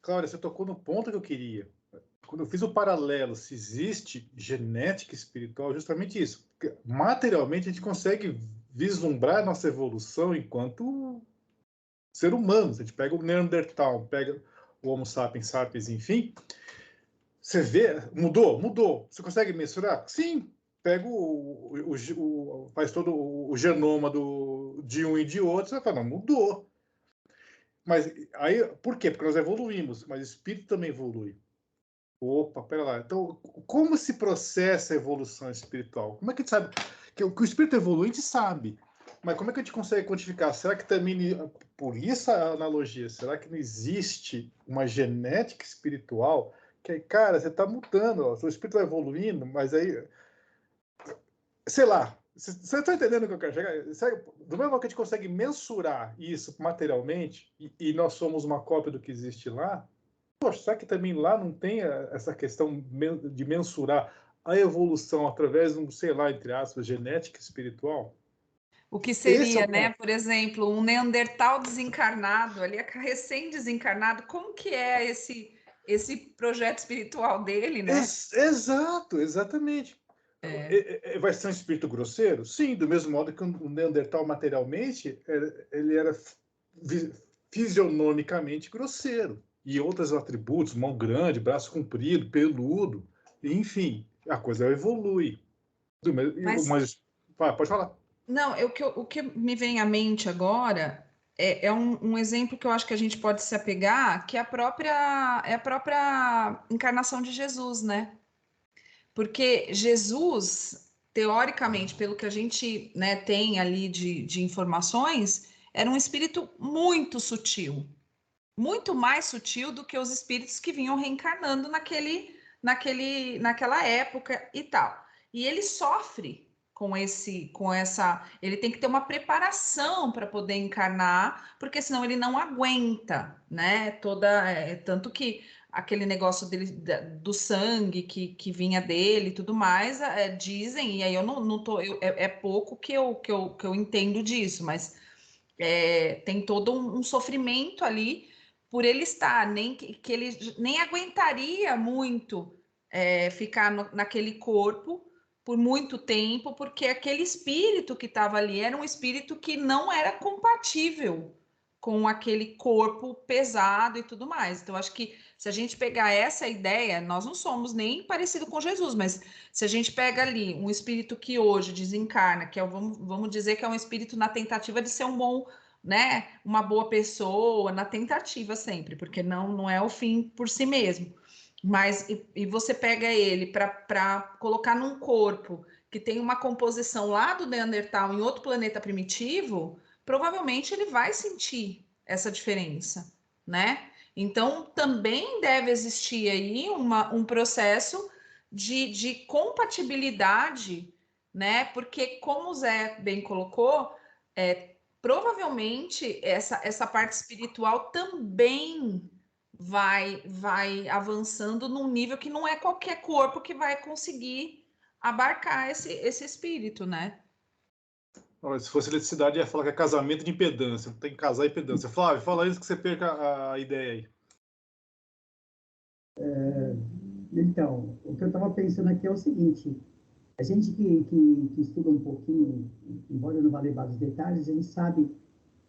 Cláudia, você tocou no ponto que eu queria. Quando eu fiz o paralelo, se existe genética espiritual, justamente isso. Porque materialmente a gente consegue vislumbrar a nossa evolução enquanto ser humano. Se a gente pega o Neandertal, pega o Homo sapiens sapiens, enfim, você vê, mudou. Você consegue mensurar? Sim. Pega faz todo o genoma de um e de outro, você vai falar, não, mudou. Mas aí, por quê? Porque nós evoluímos, mas o espírito também evolui. Opa, pera lá. Então, como se processa a evolução espiritual? Como é que a gente sabe? Que o espírito evolui, a gente sabe. Mas como é que a gente consegue quantificar? Será que também, por isso a analogia, será que não existe uma genética espiritual? Que, cara, você está mudando, ó, seu espírito vai evoluindo, mas aí, sei lá, você está entendendo o que eu quero chegar? Do mesmo modo que a gente consegue mensurar isso materialmente, e nós somos uma cópia do que existe lá, poxa, será que também lá não tem essa questão de mensurar a evolução através de sei lá, entre aspas, genética espiritual? O que Esse é seria, o né, ponto. por exemplo, um Neandertal desencarnado, ali recém-desencarnado, como que é esse projeto espiritual dele, né? Exato, exatamente. É. Vai ser um espírito grosseiro? Sim, do mesmo modo que o Neandertal materialmente, ele era fisionomicamente grosseiro. E outros atributos, mão grande, braço comprido, peludo, enfim, a coisa evolui. Mas Mas pode falar. não, o que me vem à mente agora é um exemplo que eu acho que a gente pode se apegar, que é a própria encarnação de Jesus, né? Porque Jesus, teoricamente, pelo que a gente, né, tem ali de informações, era um espírito muito sutil, muito mais sutil do que os espíritos que vinham reencarnando naquela época e tal. E ele sofre ele tem que ter uma preparação para poder encarnar, porque senão ele não aguenta, né? Tanto que aquele negócio dele do sangue que vinha dele e tudo mais, dizem, e aí eu não tô, é pouco que eu entendo disso, mas tem todo um sofrimento ali por ele estar, nem que ele nem aguentaria muito ficar naquele corpo por muito tempo, porque aquele espírito que estava ali era um espírito que não era compatível com aquele corpo pesado e tudo mais. Então, acho que se a gente pegar essa ideia, nós não somos nem parecido com Jesus, mas se a gente pega ali um espírito que hoje desencarna, que vamos dizer que é um espírito na tentativa de ser um bom, né, uma boa pessoa, na tentativa sempre, porque não é o fim por si mesmo. Mas e você pega ele para colocar num corpo que tem uma composição lá do Neandertal em outro planeta primitivo, provavelmente ele vai sentir essa diferença, né? Então também deve existir aí um processo de compatibilidade, né? Porque, como o Zé bem colocou, provavelmente essa parte espiritual também vai avançando num nível que não é qualquer corpo que vai conseguir abarcar esse espírito, né? Olha, se fosse eletricidade, ia falar que é casamento de impedância. Tem que casar impedância. Flávio, fala isso que você perca a ideia aí. Então, o que eu estava pensando aqui é o seguinte: a gente que estuda um pouquinho, embora eu não vá levar os detalhes, a gente sabe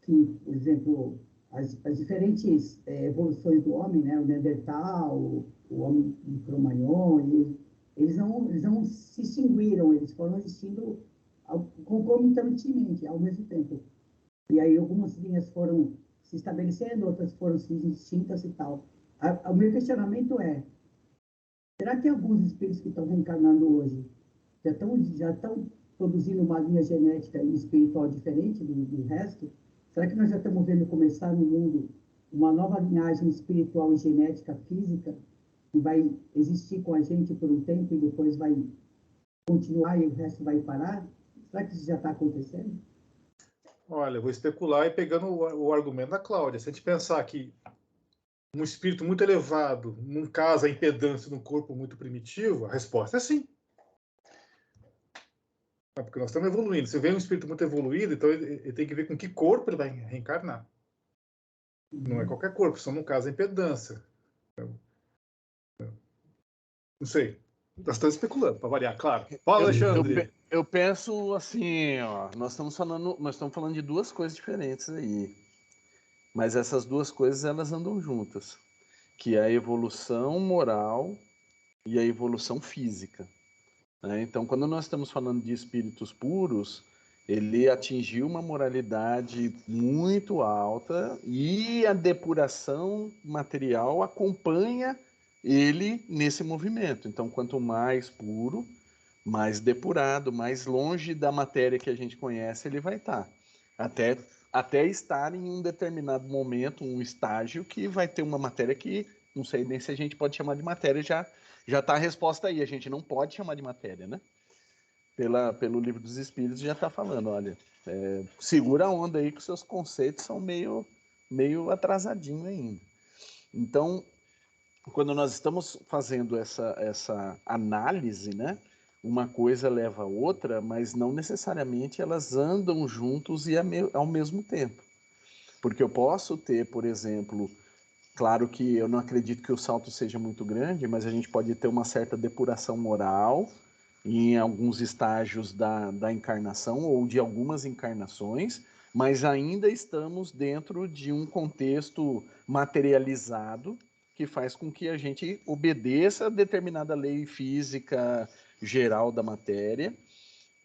que, por exemplo, as diferentes evoluções do homem, né, o Neandertal, o homem de Cro-Magnon, eles não se extinguiram, eles foram existindo concomitantemente, ao mesmo tempo. E aí algumas linhas foram se estabelecendo, outras foram se extintas e tal. O meu questionamento é: será que alguns espíritos que estão reencarnando hoje já estão produzindo uma linha genética e espiritual diferente do resto? Será que nós já estamos vendo começar no mundo uma nova linhagem espiritual e genética física que vai existir com a gente por um tempo e depois vai continuar e o resto vai parar? Será que isso já está acontecendo? Olha, eu vou especular e pegando o argumento da Cláudia. Se a gente pensar que um espírito muito elevado não casa a impedância num corpo muito primitivo, a resposta é sim. Porque nós estamos evoluindo. Se vê um espírito muito evoluído, então ele tem que ver com que corpo ele vai reencarnar. Não é qualquer corpo, só não casa a impedância. Não sei. Nós estamos especulando, para variar, claro. Fala, Alexandre. Eu penso assim, ó, nós estamos falando de duas coisas diferentes aí. Mas essas duas coisas, elas andam juntas. Que é a evolução moral e a evolução física. Né? Então, quando nós estamos falando de espíritos puros, ele atingiu uma moralidade muito alta e a depuração material acompanha ele nesse movimento. Então, quanto mais puro, mais depurado, mais longe da matéria que a gente conhece ele vai estar. Até estar em um determinado momento, um estágio que vai ter uma matéria que, não sei nem se a gente pode chamar de matéria, já está a resposta aí, a gente não pode chamar de matéria, né? Pelo Livro dos Espíritos já está falando, olha, segura a onda aí que os seus conceitos são meio atrasadinhos ainda. Então, quando nós estamos fazendo essa análise, né? Uma coisa leva a outra, mas não necessariamente elas andam juntos e ao mesmo tempo. Porque eu posso ter, por exemplo, claro que eu não acredito que o salto seja muito grande, mas a gente pode ter uma certa depuração moral em alguns estágios da encarnação ou de algumas encarnações, mas ainda estamos dentro de um contexto materializado que faz com que a gente obedeça a determinada lei física geral da matéria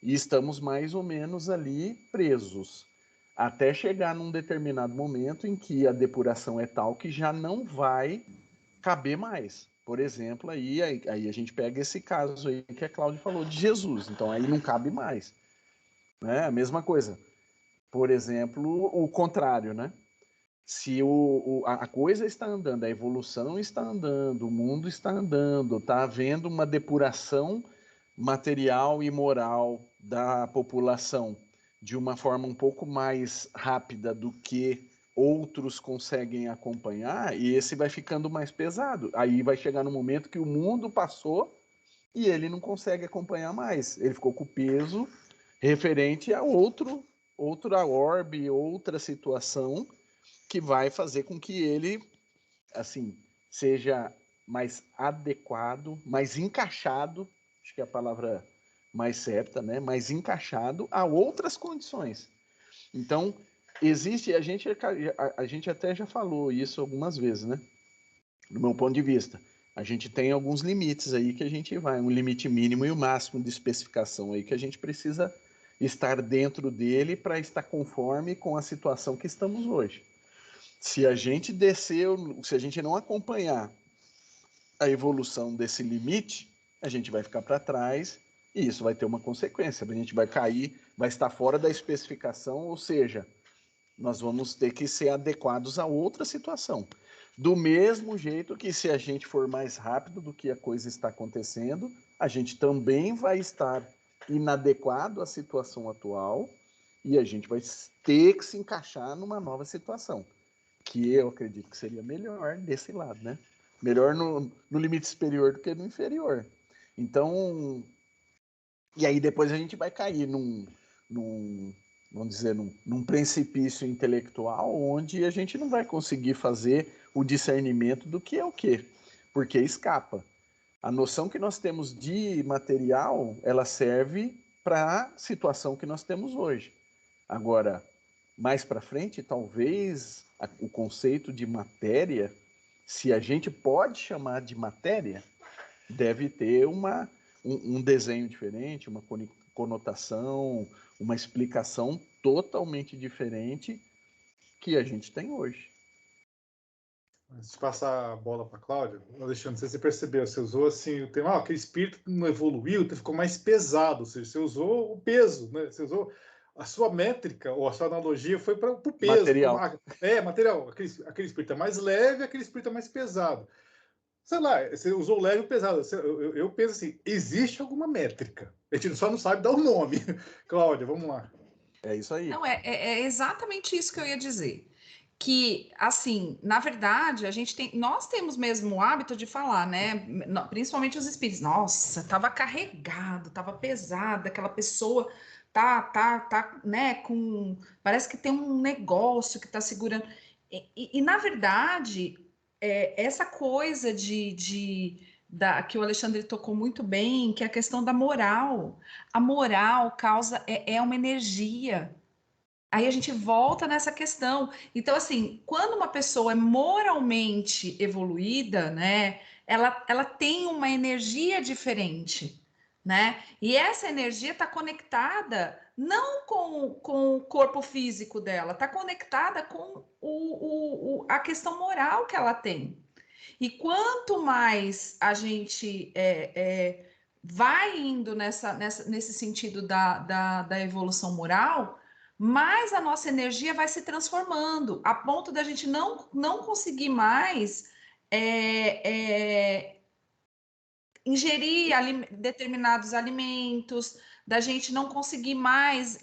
e estamos mais ou menos ali presos, até chegar num determinado momento em que a depuração é tal que já não vai caber mais. Por exemplo, aí a gente pega esse caso aí que a Cláudia falou de Jesus, então aí não cabe mais. Né? A mesma coisa. Por exemplo, o contrário, né? Se a coisa está andando, a evolução está andando, o mundo está andando, está havendo uma depuração material e moral da população de uma forma um pouco mais rápida do que outros conseguem acompanhar, e esse vai ficando mais pesado. Aí vai chegar no momento que o mundo passou e ele não consegue acompanhar mais. Ele ficou com o peso referente a outra orbe, outra situação que vai fazer com que ele, assim, seja mais adequado, mais encaixado, acho que é a palavra mais certa, né? Mais encaixado a outras condições. Então, existe, a gente até já falou isso algumas vezes, né? Do meu ponto de vista, a gente tem alguns limites aí que a gente vai, um limite mínimo e o máximo de especificação aí que a gente precisa estar dentro dele para estar conforme com a situação que estamos hoje. Se a gente descer, se a gente não acompanhar a evolução desse limite, a gente vai ficar para trás e isso vai ter uma consequência. A gente vai cair, vai estar fora da especificação, ou seja, nós vamos ter que ser adequados a outra situação. Do mesmo jeito que se a gente for mais rápido do que a coisa está acontecendo, a gente também vai estar inadequado à situação atual e a gente vai ter que se encaixar numa nova situação, que eu acredito que seria melhor desse lado, né? Melhor no limite superior do que no inferior. Então, e aí depois a gente vai cair vamos dizer, num precipício intelectual onde a gente não vai conseguir fazer o discernimento do que é o quê, porque escapa. A noção que nós temos de material, ela serve para a situação que nós temos hoje. Agora, mais para frente, talvez o conceito de matéria, se a gente pode chamar de matéria, deve ter um desenho diferente, uma conotação, uma explicação totalmente diferente que a gente tem hoje. Antes de passar a bola para a Cláudia, Alexandre, não sei se você percebeu, você usou assim o tema, aquele espírito não evoluiu, ficou mais pesado, ou seja, você usou o peso, né? Você usou a sua métrica, ou a sua analogia foi para o peso. Material. Material. Aquele espírito é mais leve, aquele espírito é mais pesado. Sei lá, você usou leve e pesado. Eu penso assim, existe alguma métrica. A gente só não sabe dar o nome. Cláudia, vamos lá. É isso aí. Não, é exatamente isso que eu ia dizer. Que, assim, na verdade, nós temos mesmo o hábito de falar, né? Principalmente os espíritos. Nossa, estava carregado, estava pesado, aquela pessoa tá, né? Parece que tem um negócio que está segurando. E, na verdade, essa coisa que o Alexandre tocou muito bem, que é a questão da moral. A moral causa, é uma energia. Aí a gente volta nessa questão. Então, assim, quando uma pessoa é moralmente evoluída, né, ela tem uma energia diferente, né? E essa energia está conectada não com o corpo físico dela, está conectada com a questão moral que ela tem. E quanto mais a gente vai indo nesse sentido da evolução moral, mais a nossa energia vai se transformando, a ponto da gente não conseguir mais ingerir determinados alimentos, da gente não conseguir mais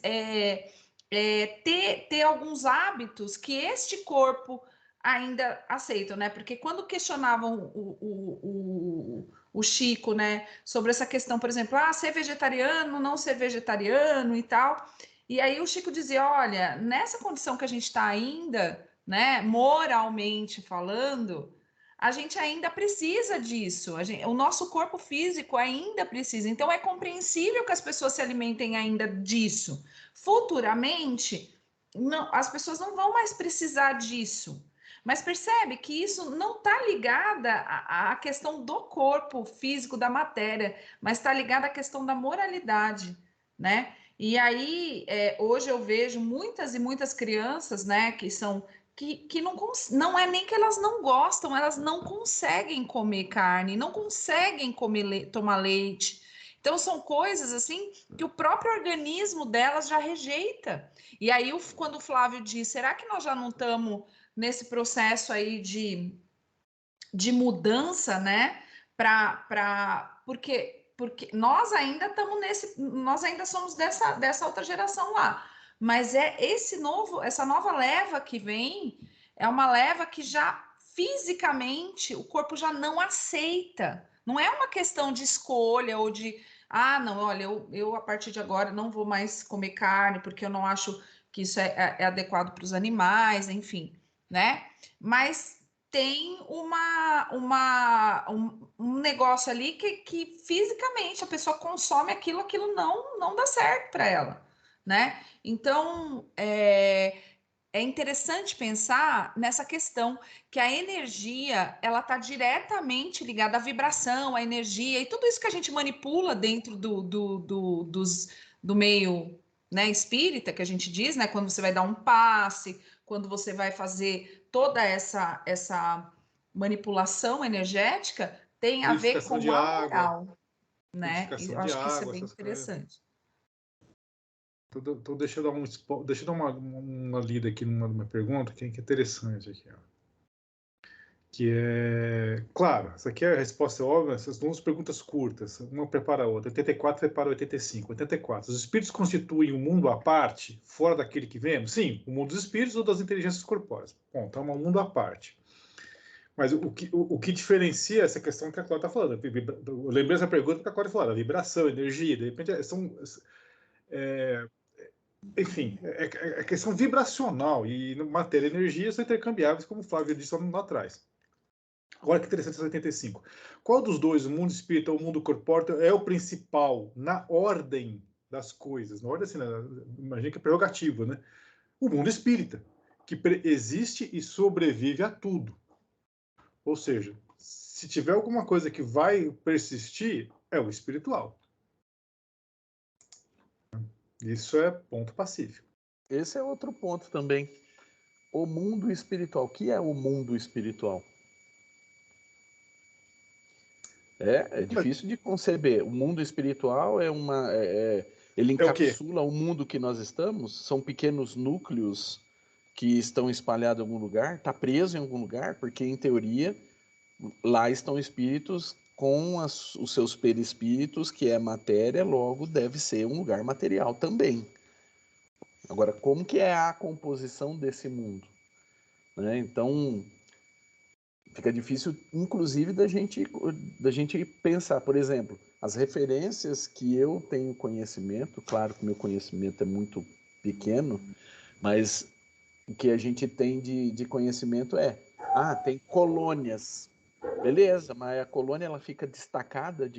ter alguns hábitos que este corpo ainda aceita, né? Porque quando questionavam o Chico, né, sobre essa questão, por exemplo, ser vegetariano, não ser vegetariano e tal, e aí o Chico dizia, olha, nessa condição que a gente está ainda, né, moralmente falando, a gente ainda precisa disso, o nosso corpo físico ainda precisa, então é compreensível que as pessoas se alimentem ainda disso. Futuramente, não, as pessoas não vão mais precisar disso, mas percebe que isso não está ligada à questão do corpo físico, da matéria, mas está ligada à questão da moralidade, né? E aí, hoje eu vejo muitas e muitas crianças, né, que são que não é nem que elas não gostam, elas não conseguem comer carne, não conseguem tomar leite. Então, são coisas assim que o próprio organismo delas já rejeita. E aí, quando o Flávio diz, será que nós já não estamos nesse processo aí de mudança, né? Porque nós ainda estamos nós ainda somos dessa outra geração lá. Mas essa nova leva que vem é uma leva que já fisicamente o corpo já não aceita. Não é uma questão de escolha ou não, olha, eu a partir de agora não vou mais comer carne porque eu não acho que isso é adequado para os animais, enfim, né? Mas tem um negócio ali que fisicamente a pessoa consome aquilo não dá certo para ela, né? Então é interessante pensar nessa questão que a energia ela está diretamente ligada à vibração, à energia e tudo isso que a gente manipula dentro do meio, né, espírita, que a gente diz, né? Quando você vai dar um passe, quando você vai fazer toda essa manipulação energética, tem a ver Purificação com de a água, moral, né? E purificação eu de acho que isso é água, bem essas coisas. interessante. Então, deixa eu dar uma lida aqui numa pergunta que é interessante aqui, ó. Que é, claro, essa aqui é a resposta óbvia, essas duas perguntas curtas, uma prepara a outra. 84 prepara 85. 84. Os espíritos constituem um mundo à parte, fora daquele que vemos? Sim, o mundo dos espíritos ou das inteligências corpóreas. Bom, então é um mundo à parte. Mas o que diferencia essa questão que a Cláudia está falando? Eu lembrei essa pergunta que a Cláudia falou, a vibração, a energia, de repente enfim, é questão vibracional e matéria e energia são intercambiáveis, como o Flávio disse lá atrás. Agora que interessante essa 85. Qual dos dois, o mundo espírita ou o mundo corpóreo, é o principal na ordem das coisas? Na ordem, assim, imagina que é prerrogativa, né? O mundo espírita, que existe e sobrevive a tudo. Ou seja, se tiver alguma coisa que vai persistir, é o espiritual. Isso é ponto pacífico. Esse é outro ponto também. O mundo espiritual. O que é o mundo espiritual? É difícil de conceber. O mundo espiritual ele É o quê? encapsula o mundo que nós estamos. São pequenos núcleos que estão espalhados em algum lugar, está preso em algum lugar, porque em teoria lá estão espíritos com os seus perispíritos, que é matéria, logo deve ser um lugar material também. Agora, como que é a composição desse mundo? Né? Então, fica difícil, inclusive, da gente pensar. Por exemplo, as referências que eu tenho conhecimento, claro que meu conhecimento é muito pequeno, mas O que a gente tem de conhecimento tem colônias. Beleza, mas a colônia ela fica destacada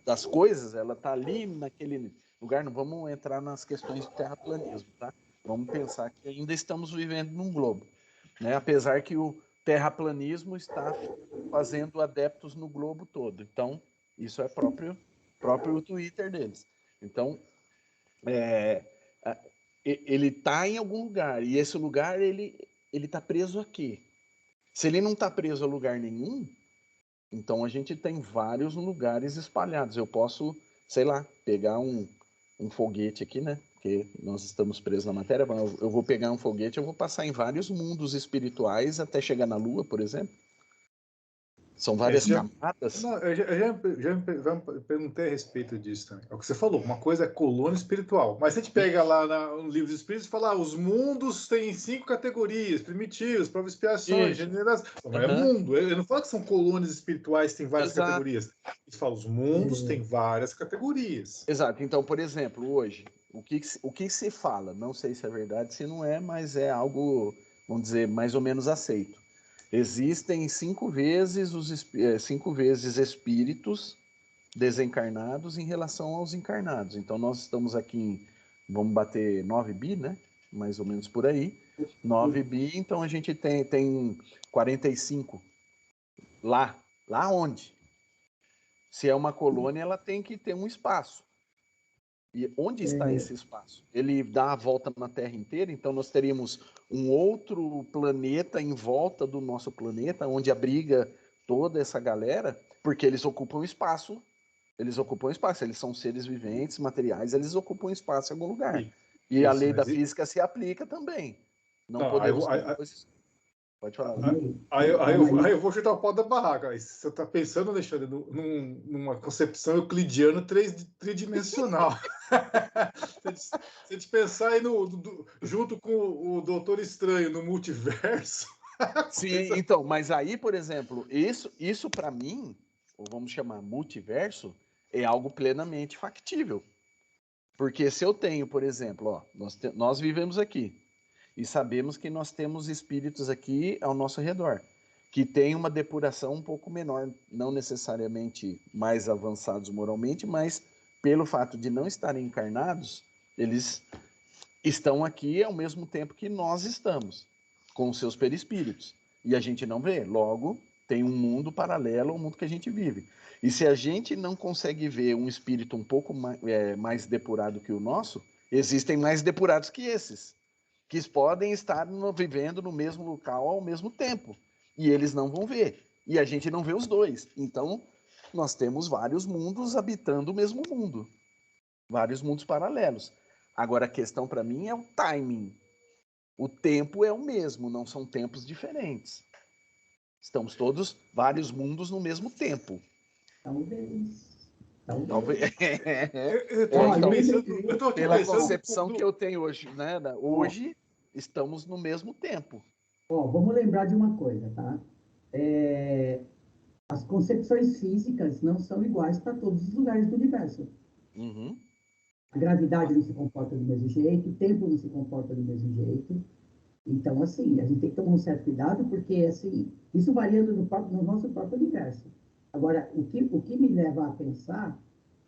das coisas, ela está ali naquele lugar. Não vamos entrar nas questões de terraplanismo, tá? Vamos pensar que ainda estamos vivendo num globo, né? Apesar que o terraplanismo está fazendo adeptos no globo todo. Então, isso é próprio Twitter deles. Então, ele está em algum lugar, e esse lugar ele está preso a quê? Se ele não está preso a lugar nenhum, então a gente tem vários lugares espalhados. Eu posso, sei lá, pegar um foguete aqui, né? Porque nós estamos presos na matéria. Eu vou pegar um foguete, eu vou passar em vários mundos espirituais até chegar na Lua, por exemplo. São várias camadas. Não, eu já me perguntei a respeito disso também. É o que você falou, uma coisa é colônia espiritual. Mas se a gente pega lá no livro dos Espíritos e fala, os mundos têm 5 categorias, primitivos, provas, expiações, gerações. Não é mundo. Eu não falo que são colônias espirituais que têm várias categorias. Eles falam, os mundos têm várias categorias. Exato. Então, por exemplo, hoje, o que se fala? Não sei se é verdade, se não é, mas é algo, vamos dizer, mais ou menos aceito. Existem 5 vezes 5 vezes espíritos desencarnados em relação aos encarnados. Então nós estamos aqui vamos bater 9 bi, né? Mais ou menos por aí. 9 bi, então a gente tem 45. Lá onde? Se é uma colônia, ela tem que ter um espaço. E onde está esse espaço? Ele dá a volta na Terra inteira, então nós teríamos um outro planeta em volta do nosso planeta, onde abriga toda essa galera, porque eles ocupam espaço. Eles são seres viventes, materiais, eles ocupam espaço em algum lugar. E a lei da física se aplica também. Não podemos ter coisas... Pode falar. Aí eu vou chutar o pau da barraca. Aí você está pensando, Alexandre, numa concepção euclidiana tridimensional. Se a gente pensar aí junto com o Doutor Estranho no multiverso. Sim, então, mas aí, por exemplo, isso para mim, ou vamos chamar multiverso, é algo plenamente factível. Porque se eu tenho, por exemplo, nós vivemos aqui e sabemos que nós temos espíritos aqui ao nosso redor, que têm uma depuração um pouco menor, não necessariamente mais avançados moralmente, mas pelo fato de não estarem encarnados, eles estão aqui ao mesmo tempo que nós estamos, com os seus perispíritos. E a gente não vê. Logo, tem um mundo paralelo ao mundo que a gente vive. E se a gente não consegue ver um espírito um pouco mais depurado que o nosso, existem mais depurados que esses, que podem estar vivendo no mesmo local ao mesmo tempo. E eles não vão ver. E a gente não vê os dois. Então, nós temos vários mundos habitando o mesmo mundo. Vários mundos paralelos. Agora, a questão para mim é o timing. O tempo é o mesmo, não são tempos diferentes. Estamos todos, vários mundos no mesmo tempo. Talvez. Pela concepção que eu tenho hoje, né? Hoje estamos no mesmo tempo. Vamos lembrar de uma coisa, tá? As concepções físicas não são iguais para todos os lugares do universo. Uhum. A gravidade não se comporta do mesmo jeito, o tempo não se comporta do mesmo jeito. Então, assim, a gente tem que tomar um certo cuidado, porque, assim, isso varia no nosso próprio universo. Agora, o que me leva a pensar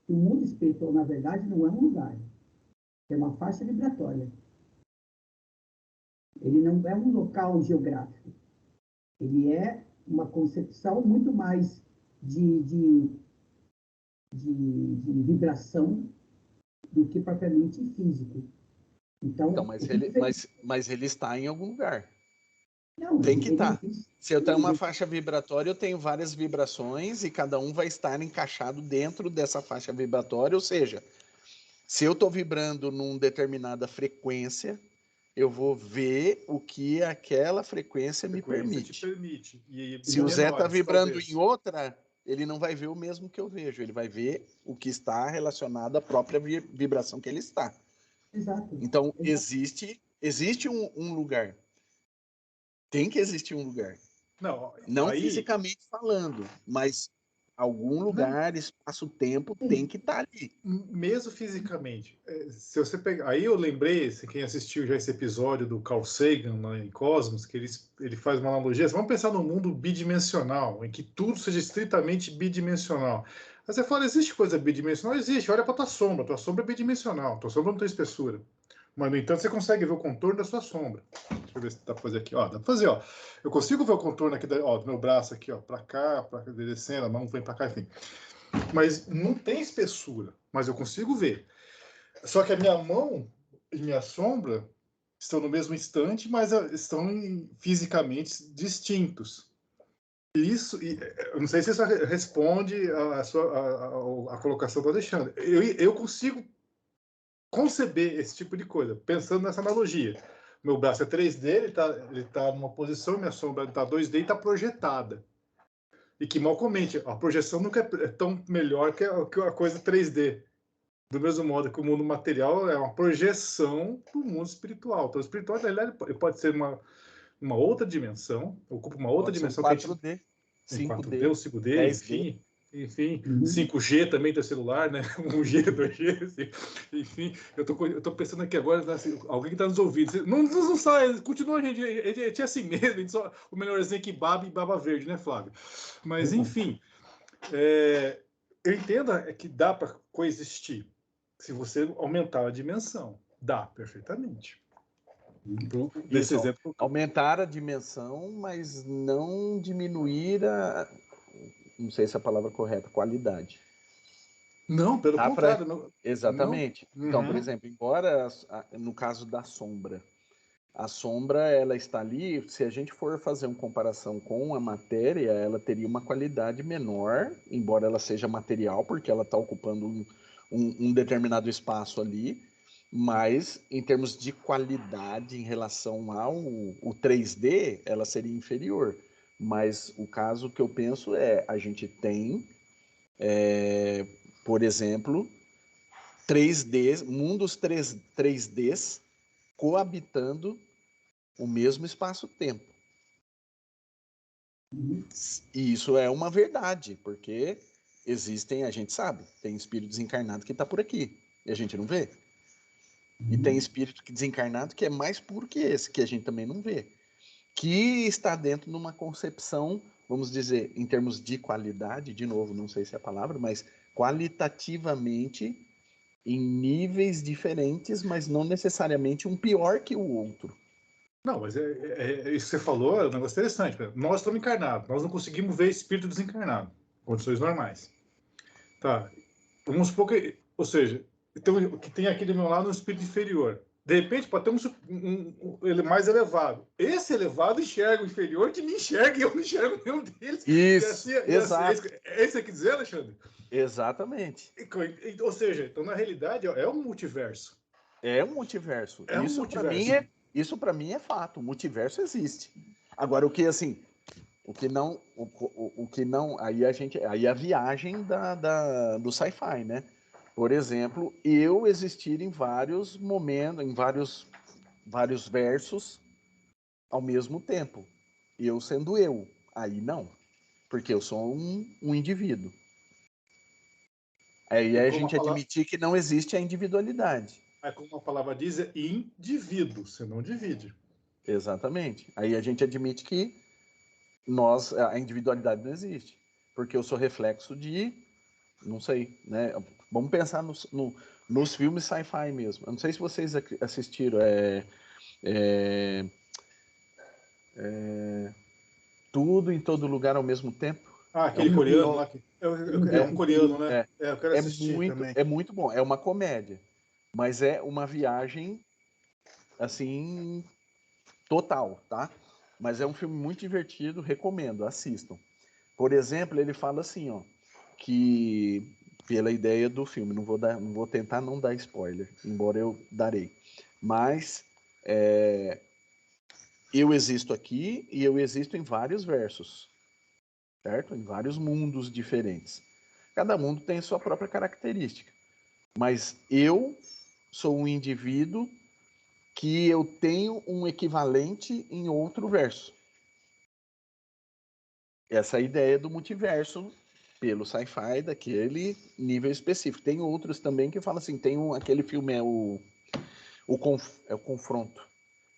que o mundo espiritual, na verdade, não é um lugar. É uma faixa vibratória. Ele não é um local geográfico. Ele é uma concepção muito mais de vibração do que propriamente físico. Então mas ele está em algum lugar. Não, tem que estar. Se eu tenho uma faixa vibratória, eu tenho várias vibrações e cada um vai estar encaixado dentro dessa faixa vibratória. Ou seja, se eu estou vibrando numa determinada frequência, eu vou ver o que aquela frequência me permite. Se o Zé está vibrando em outra, ele não vai ver o mesmo que eu vejo. Ele vai ver o que está relacionado à própria vibração que ele está. Exato. Então, existe um lugar. Tem que existir um lugar. Não fisicamente falando, mas algum lugar, espaço-tempo tem que estar ali. Mesmo fisicamente. Se você pegar, aí eu lembrei, se quem assistiu já esse episódio do Carl Sagan lá em Cosmos, que ele faz uma analogia. Vamos pensar num mundo bidimensional, em que tudo seja estritamente bidimensional. Aí você fala, existe coisa bidimensional? Existe. Olha para tua sombra é bidimensional, tua sombra não tem espessura. Mas, no entanto, você consegue ver o contorno da sua sombra. Deixa eu ver se dá para fazer aqui. Ó, dá para fazer, ó. Eu consigo ver o contorno aqui do meu braço aqui, ó, para cá, descendo, a mão vem para cá, enfim. Mas não tem espessura, mas eu consigo ver. Só que a minha mão e minha sombra estão no mesmo instante, mas estão fisicamente distintos. Isso, eu não sei se isso responde a colocação do Alexandre. Eu consigo conceber esse tipo de coisa, pensando nessa analogia. Meu braço é 3D, ele tá numa posição, minha sombra está 2D e está projetada. E que mal comente, a projeção nunca é tão melhor que a coisa 3D. Do mesmo modo que o mundo material é uma projeção do mundo espiritual. Então, o espiritual, na realidade, pode ser uma outra dimensão, ocupa uma outra Pode ser um dimensão 4D, que a gente... 5D, 4D ou 5D, 10D. enfim, 5G também do celular, né? 1G, 2G, assim. Enfim, eu tô pensando aqui agora, assim, alguém que está nos ouvindo, não sai, continua, a gente é assim mesmo, a gente só, o melhorzinho que baba e baba verde, né, Flávio? Mas, enfim, eu entendo que dá para coexistir, se você aumentar a dimensão. Dá, perfeitamente. Nesse Isso, exemplo. aumentar a dimensão, mas não diminuir não sei se é a palavra correta, qualidade. Não, pelo contrário. Não, exatamente. Não. Então, por exemplo, embora no caso da sombra, a sombra ela está ali, se a gente for fazer uma comparação com a matéria, ela teria uma qualidade menor, embora ela seja material, porque ela está ocupando um determinado espaço ali, mas em termos de qualidade em relação ao 3D, ela seria inferior. Mas o caso que eu penso a gente tem, por exemplo, 3D, mundos 3Ds coabitando o mesmo espaço-tempo. E isso é uma verdade, porque existem, a gente sabe, tem espírito desencarnado que está por aqui, e a gente não vê. E tem espírito desencarnado que é mais puro que esse, que a gente também não vê. Que está dentro de uma concepção, vamos dizer, em termos de qualidade, de novo, não sei se é a palavra, mas qualitativamente em níveis diferentes, mas não necessariamente um pior que o outro. Não, mas isso que você falou é um negócio interessante. Nós estamos encarnados, nós não conseguimos ver espírito desencarnado, condições normais. Tá. Vamos supor que, ou seja, que tem aqui do meu lado um espírito inferior. De repente, pode ter ele mais elevado. Esse elevado enxerga o inferior que me enxerga e eu não enxergo nenhum deles. Isso, exato. É isso que você quer dizer, Alexandre? Exatamente. Ou seja, então, na realidade, é um multiverso. É um multiverso. Isso para mim é fato. O multiverso existe. Agora, o que assim, o que não, aí a viagem do sci-fi, né? Por exemplo, eu existir em vários momentos, em vários versos ao mesmo tempo. Eu sendo eu. Aí não. Porque eu sou um indivíduo. Aí a gente admitir que não existe a individualidade. Como a palavra diz, é indivíduo, você não divide. Exatamente. Aí a gente admite que a individualidade não existe. Porque eu sou reflexo de, não sei, né? Vamos pensar nos filmes sci-fi mesmo. Eu não sei se vocês assistiram. Tudo em todo lugar ao mesmo tempo. Aquele coreano lá. É um coreano, né? Eu quero assistir também. É muito bom. É uma comédia. Mas é uma viagem, assim, total, tá? Mas é um filme muito divertido, recomendo, assistam. Por exemplo, ele fala assim, ó, que pela ideia do filme, não vou tentar não dar spoiler, embora eu darei. Mas eu existo aqui e eu existo em vários versos, certo? Em vários mundos diferentes. Cada mundo tem sua própria característica. Mas eu sou um indivíduo que eu tenho um equivalente em outro verso. Essa é a ideia do multiverso pelo sci-fi daquele nível específico. Tem outros também que falam assim, aquele filme é o Confronto,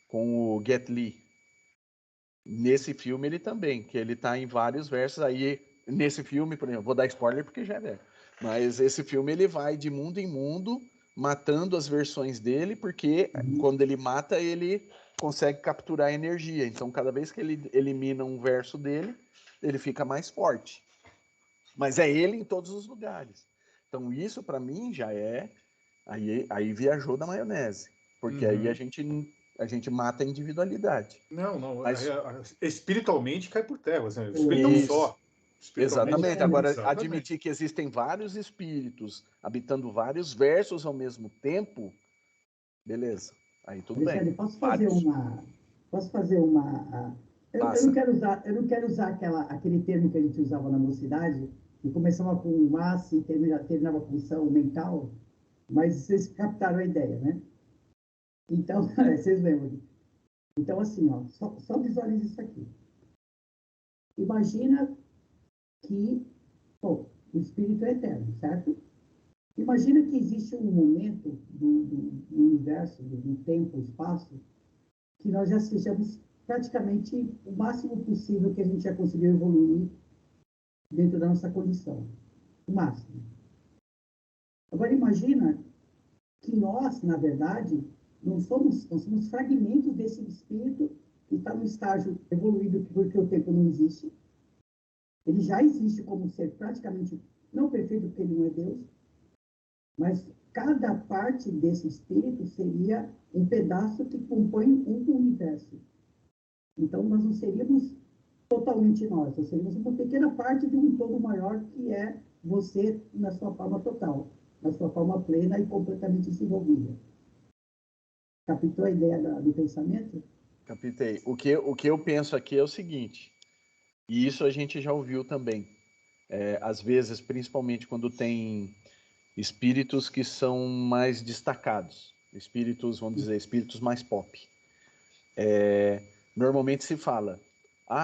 com o Jet Li. Nesse filme ele também, que ele tá em vários versos, aí nesse filme, por exemplo, vou dar spoiler porque já é, mas esse filme ele vai de mundo em mundo, matando as versões dele, porque quando ele mata, ele consegue capturar energia, então cada vez que ele elimina um verso dele, ele fica mais forte. Mas é ele em todos os lugares. Então isso para mim já é, aí viajou da maionese, porque aí a gente mata a individualidade. Não, Mas, espiritualmente cai por terra. Assim, o espírito é um só. Exatamente. Agora, Exatamente. admitir que existem vários espíritos habitando vários versos ao mesmo tempo, beleza. Aí tudo Alexandre, bem. posso fazer uma. Eu não quero usar aquele termo que a gente usava na mocidade, que começava com massa e terminava com são mental, mas vocês captaram a ideia, né? Então, vocês lembram. Então, assim, ó, só visualize isso aqui. Imagina que, bom, o espírito é eterno, certo? Imagina que existe um momento do universo, do tempo, espaço, que nós já sejamos praticamente o máximo possível que a gente já conseguiu evoluir dentro da nossa condição. O máximo. Agora, imagina que nós, na verdade, nós somos fragmentos desse espírito que está no estágio evoluído, porque o tempo não existe. Ele já existe como um ser praticamente não perfeito, porque ele não é Deus, mas cada parte desse espírito seria um pedaço que compõe um universo. Então, nós não seríamos totalmente nós seríamos uma pequena parte de um todo maior, que é você na sua forma total, na sua forma plena e completamente desenvolvida. Captou a ideia do pensamento? Captei. O que eu penso aqui é o seguinte, e isso a gente já ouviu também. Às vezes, principalmente quando tem espíritos que são mais destacados, espíritos, vamos dizer, espíritos mais pop. Normalmente se fala,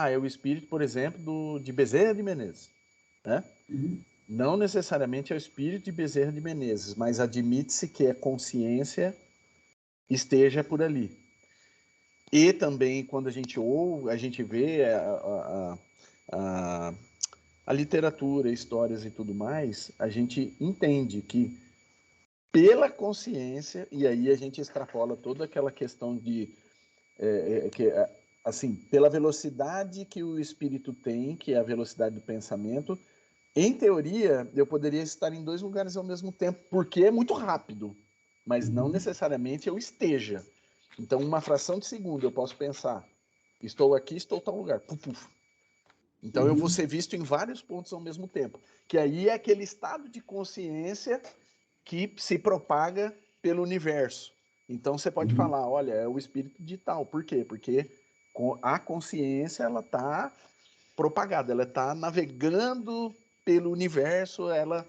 é o espírito, por exemplo, de Bezerra de Menezes, né? Não necessariamente é o espírito de Bezerra de Menezes, mas admite-se que a consciência esteja por ali. E também, quando a gente ouve, a gente vê a literatura, histórias e tudo mais, a gente entende que pela consciência, e aí a gente extrapola toda aquela questão de assim, pela velocidade que o espírito tem, que é a velocidade do pensamento, em teoria, eu poderia estar em dois lugares ao mesmo tempo, porque é muito rápido, mas não necessariamente eu esteja. Então, uma fração de segundo eu posso pensar, estou aqui, estou em tal lugar, puf, puf. Então, eu vou ser visto em vários pontos ao mesmo tempo, que aí é aquele estado de consciência que se propaga pelo universo. Então, você pode falar, olha, é o espírito de tal. Por quê? Porque a consciência, ela está propagada, ela está navegando pelo universo, ela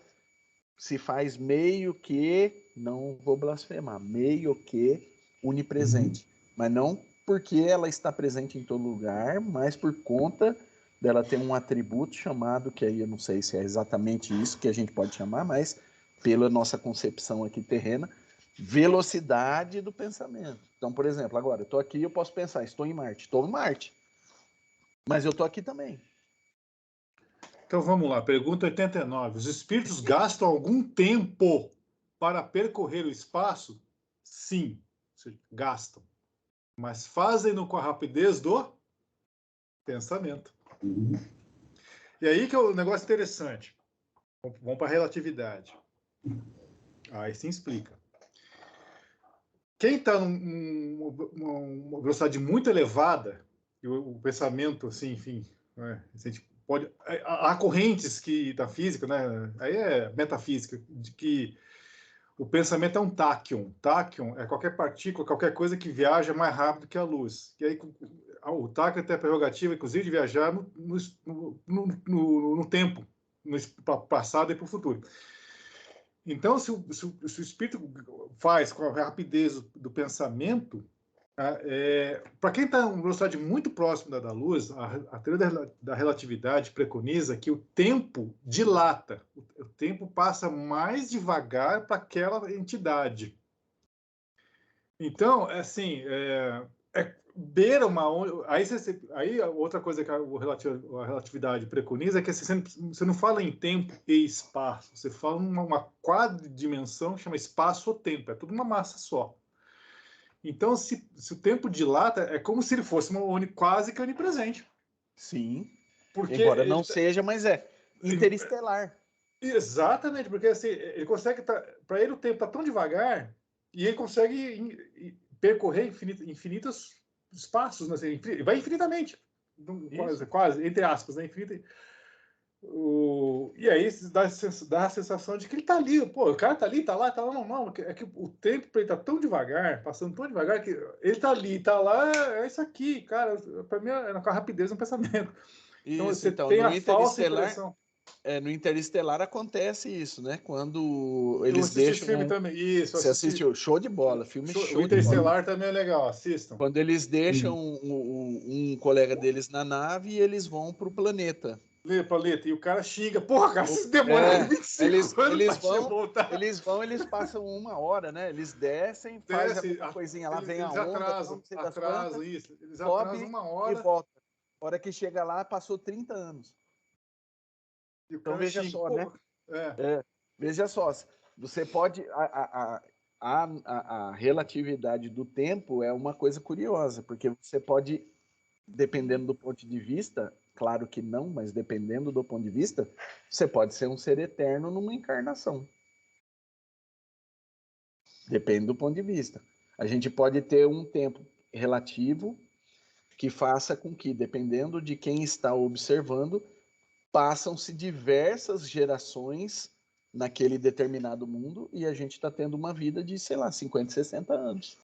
se faz meio que, não vou blasfemar, meio que onipresente. Mas não porque ela está presente em todo lugar, mas por conta dela ter um atributo chamado, que aí eu não sei se é exatamente isso que a gente pode chamar, mas pela nossa concepção aqui terrena, velocidade do pensamento. Então, por exemplo, agora, eu estou aqui e eu posso pensar, estou em Marte. Estou em Marte. Mas eu estou aqui também. Então vamos lá, pergunta 89. Os espíritos gastam algum tempo para percorrer o espaço? Sim, gastam. Mas fazem-no com a rapidez do pensamento. E aí que é o negócio interessante. Vamos para a relatividade. Aí sim explica. Quem está numa velocidade muito elevada, e o pensamento, assim, enfim, né, a gente pode. Há correntes da física, né? Aí é metafísica, de que o pensamento é um táquion. Táquion é qualquer partícula, qualquer coisa que viaja mais rápido que a luz. E aí o táquion tem a prerrogativa, inclusive, de viajar no tempo, no passado e para o futuro. Então, se o espírito faz com a rapidez do pensamento, Para quem está em uma velocidade muito próxima da luz, a teoria da relatividade preconiza que o tempo dilata, o tempo passa mais devagar para aquela entidade. Então, assim, beira uma... Aí outra coisa que a relatividade preconiza é que você não fala em tempo e espaço, você fala uma quadridimensão que chama espaço ou tempo, é tudo uma massa só. Então, se o tempo dilata, é como se ele fosse quase que onipresente. Sim. Porque embora não seja, mas é interestelar. Exatamente, porque assim, ele consegue... Para ele, o tempo está tão devagar e ele consegue percorrer infinitos espaços, né? Assim, vai infinitamente. Quase, entre aspas, né? Infinito. E aí dá a sensação de que ele está ali, pô, o cara está ali, está lá, não, é que o tempo para ele está tão devagar, passando tão devagar, que ele está ali, está lá, é isso aqui, cara, para mim é com a rapidez no pensamento. Então Isso, você tem no a falsa Interestelar, impressão. no Interestelar acontece isso, né? Quando Eu eles assisti esse deixam... filme também, isso, Você assistiu? Show de bola, filme o show de bola. Interestelar também é legal, assistam. Quando eles deixam um colega deles na nave e eles vão para o planeta. Paleta, e o cara xinga, porra, cara, vocês demoraram 25 anos para voltar. Eles passam 1 hora, né? Eles descem, fazem uma coisinha lá, vem a onda, atrasam isso. Eles sobe atrasam 1 hora. E volta. A hora que chega lá, passou 30 anos. E o então cara veja xinga, só, porra. né? Veja só, você pode... A relatividade do tempo é uma coisa curiosa, porque você pode, dependendo do ponto de vista, claro que não, mas dependendo do ponto de vista, você pode ser um ser eterno numa encarnação. Depende do ponto de vista. A gente pode ter um tempo relativo que faça com que, dependendo de quem está observando, passam-se diversas gerações naquele determinado mundo e a gente está tendo uma vida de, sei lá, 50, 60 anos.